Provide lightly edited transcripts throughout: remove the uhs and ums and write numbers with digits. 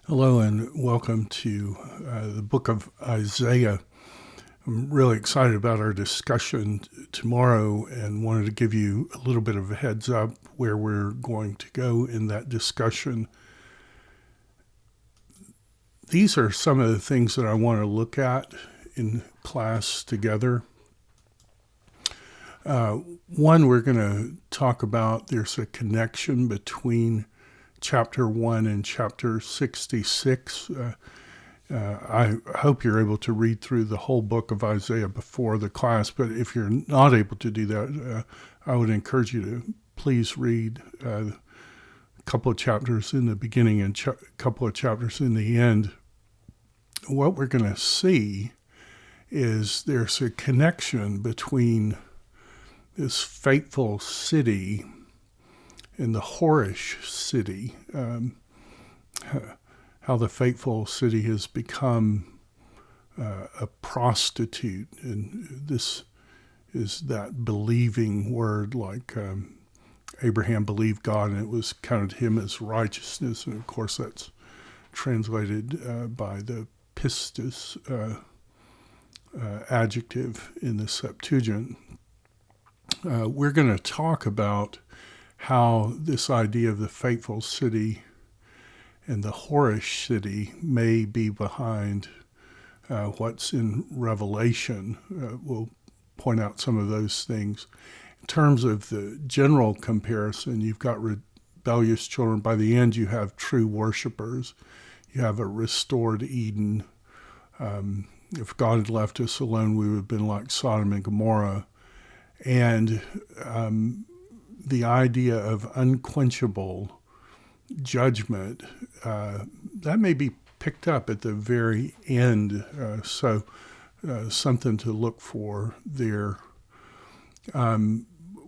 Hello and welcome to the book of Isaiah. I'm really excited about our discussion tomorrow and wanted to give you a little bit of a heads up where we're going to go in that discussion. These are some of the things that I want to look at in class together. One, we're going to talk about there's a connection between chapter 1 and chapter 66. I hope you're able to read through the whole book of Isaiah before the class, but if you're not able to do that, I would encourage you to please read a couple of chapters in the beginning and a couple of chapters in the end. What we're going to see is there's a connection between this faithful city and the whorish city. How the faithful city has become a prostitute. And this is that believing word, like Abraham believed God and it was counted to him as righteousness. And of course, that's translated by the pistis adjective in the Septuagint. We're going to talk about how this idea of the faithful city and the whorish city may be behind what's in Revelation. We'll point out some of those things. In terms of the general comparison, you've got rebellious children. By the end, you have true worshipers. You have a restored Eden. If God had left us alone, we would have been like Sodom and Gomorrah. And the idea of unquenchable judgment, that may be picked up at the very end. So something to look for there.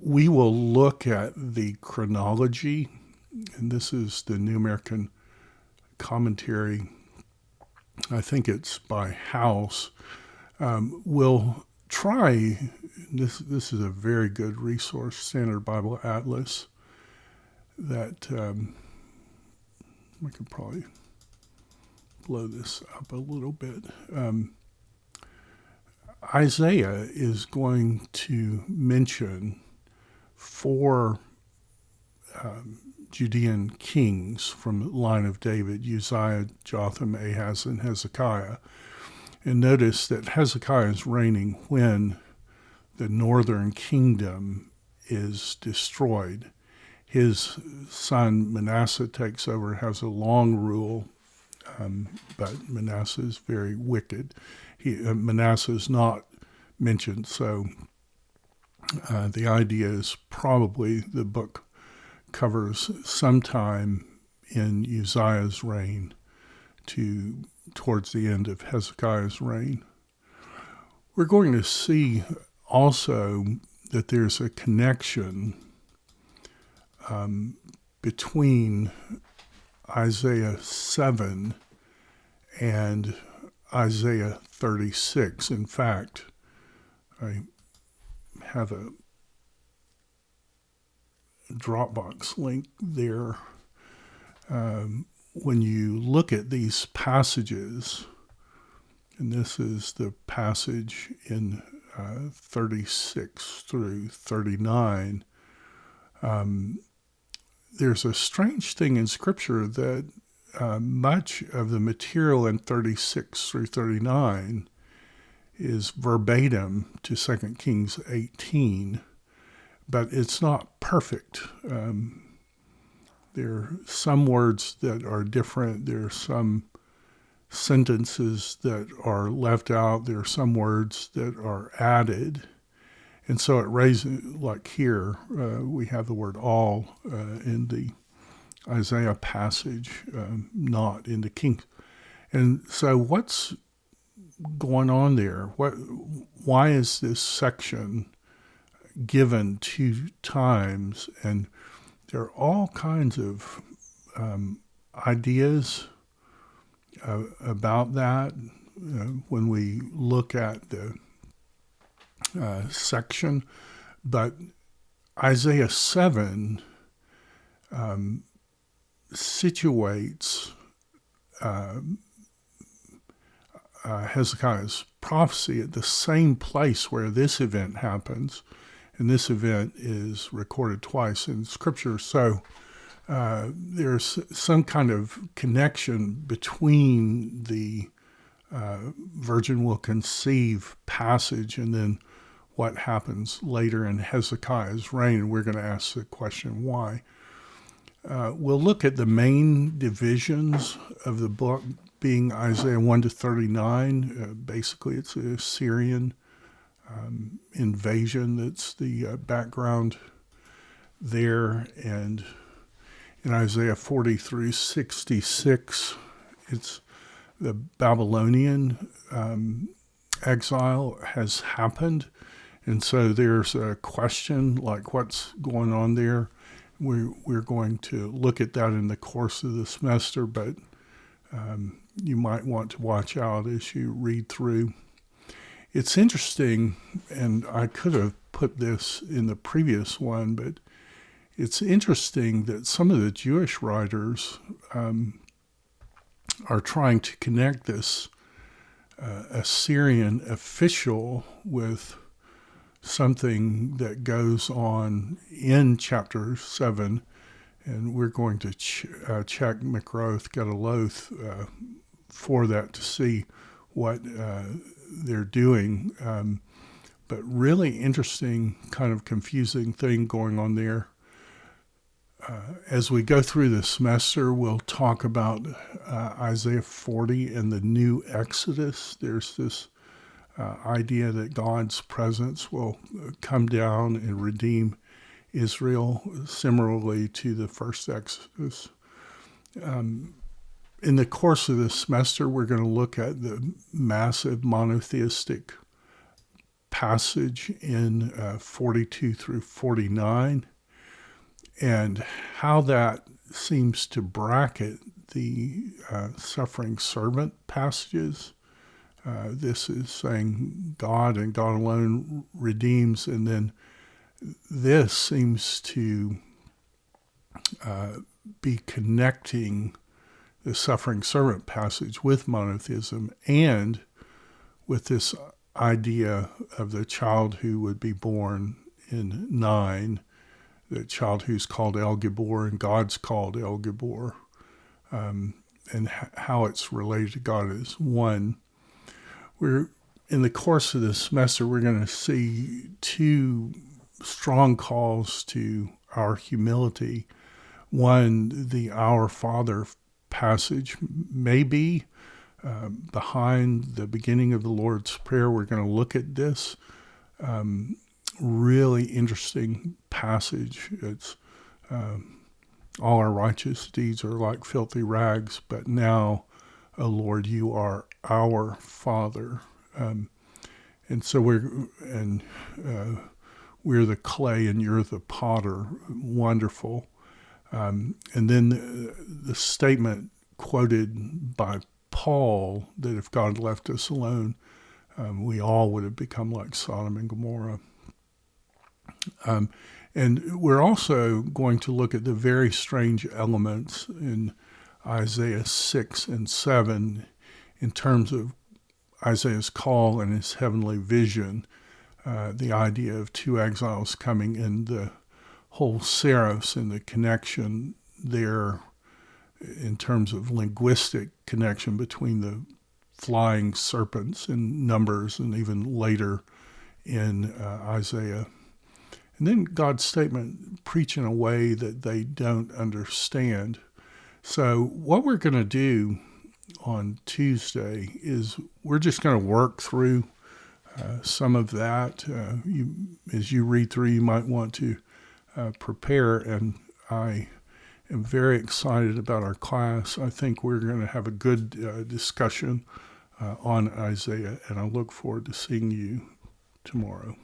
We will look at the chronology, and this is the New American Commentary. I think it's by House. We'll try, this is a very good resource, Standard Bible Atlas, that I could probably blow this up a little bit. Isaiah is going to mention four Judean kings from the line of David: Uzziah, Jotham, Ahaz, and Hezekiah. And notice that Hezekiah is reigning when the northern kingdom is destroyed. His son Manasseh takes over, has a long rule, but Manasseh is very wicked. Manasseh is not mentioned, so the idea is probably the book covers sometime in Uzziah's reign towards the end of Hezekiah's reign. We're going to see also that there's a connection between Isaiah 7 and Isaiah 36. In fact, I have a Dropbox link there. When you look at these passages, and this is the passage in 36 through 39, there's a strange thing in Scripture that much of the material in 36 through 39 is verbatim to 2 Kings 18, but it's not perfect. There are some words that are different. There are some sentences that are left out. There are some words that are added. And so it raises, like here, we have the word all in the Isaiah passage, not in the Kings. And so what's going on there? Why is this section given two times? And there are all kinds of ideas about that when we look at the section. But Isaiah 7 situates Hezekiah's prophecy at the same place where this event happens, and this event is recorded twice in Scripture. So there's some kind of connection between the virgin will conceive passage and then what happens later in Hezekiah's reign. We're going to ask the question, why? We'll look at the main divisions of the book, being Isaiah 1 to 39. Basically, it's a Syrian invasion that's the background there. And in Isaiah 40 through 66, it's the Babylonian exile has happened. And so there's a question like what's going on there. We're going to look at that in the course of the semester, but you might want to watch out as you read through. It's interesting, and I could have put this in the previous one, but it's interesting that some of the Jewish writers are trying to connect this Assyrian official with something that goes on in chapter 7, and we're going to check McGrath Gedaloth for that to see what they're doing. But really interesting, kind of confusing thing going on there. As we go through the semester, we'll talk about Isaiah 40 and the new Exodus. There's this idea that God's presence will come down and redeem Israel, similarly to the first Exodus. In the course of this semester, we're going to look at the massive monotheistic passage in 42 through 49 and how that seems to bracket the suffering servant passages. This is saying God and God alone redeems, and then this seems to be connecting the suffering servant passage with monotheism and with this idea of the child who would be born in 9, the child who's called El Gibor and God's called El Gibor, and how it's related to God as one. We're in the course of this semester, we're going to see 2 strong calls to our humility. One, the Our Father passage may be behind the beginning of the Lord's Prayer. We're going to look at this really interesting passage. It's all our righteous deeds are like filthy rags, but now, O Lord, you are our Father. And so we're the clay and you're the potter. Wonderful. And then the statement quoted by Paul that if God left us alone, we all would have become like Sodom and Gomorrah. And we're also going to look at the very strange elements in Isaiah 6 and 7 in terms of Isaiah's call and his heavenly vision, the idea of 2 exiles coming and the whole Seraphs and the connection there in terms of linguistic connection between the flying serpents in Numbers and even later in Isaiah. And then God's statement, preach in a way that they don't understand. So what we're going to do on Tuesday is we're just going to work through some of that. As you read through, you might want to prepare, and I am very excited about our class. I think we're going to have a good discussion on Isaiah, and I look forward to seeing you tomorrow.